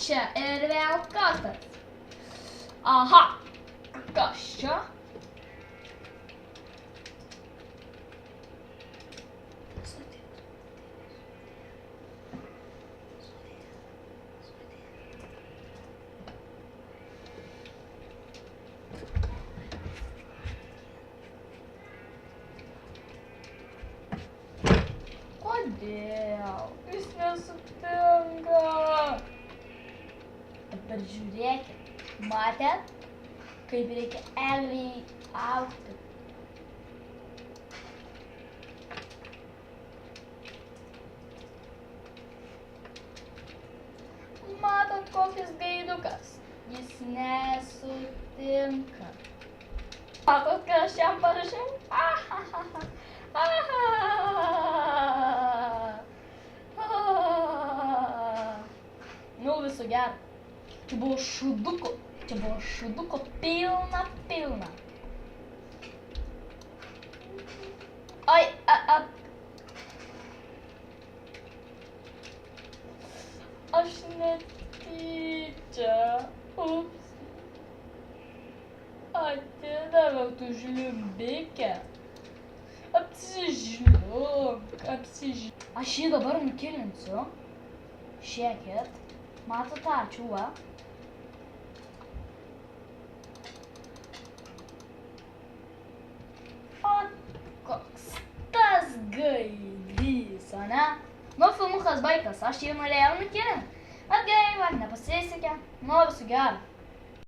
čia ir vėl kartas. Aha, kas čia? Kodėl? Jis nesutinka. Dabar žiūrėkit. Matėt, kaip reikia egliai augti. Matot, kokias gaidukas. Jis nesutinka. Matot, ką aš jam parašiau? Nu, viso gero. Čia buvo šuduko pilna. Ai, aš netyčia. Ups. Atidaviau tu žliumbikę. Apsižliumk. Aš jį dabar nukilinsiu. Žiūrėkit. Matot tą čiūvą? O koks tas gaidys, o ne? Nu, filmukas baigtas, aš jį norėjau nukilinti. Bet gaila, nepasisekė. Nu, viso gero.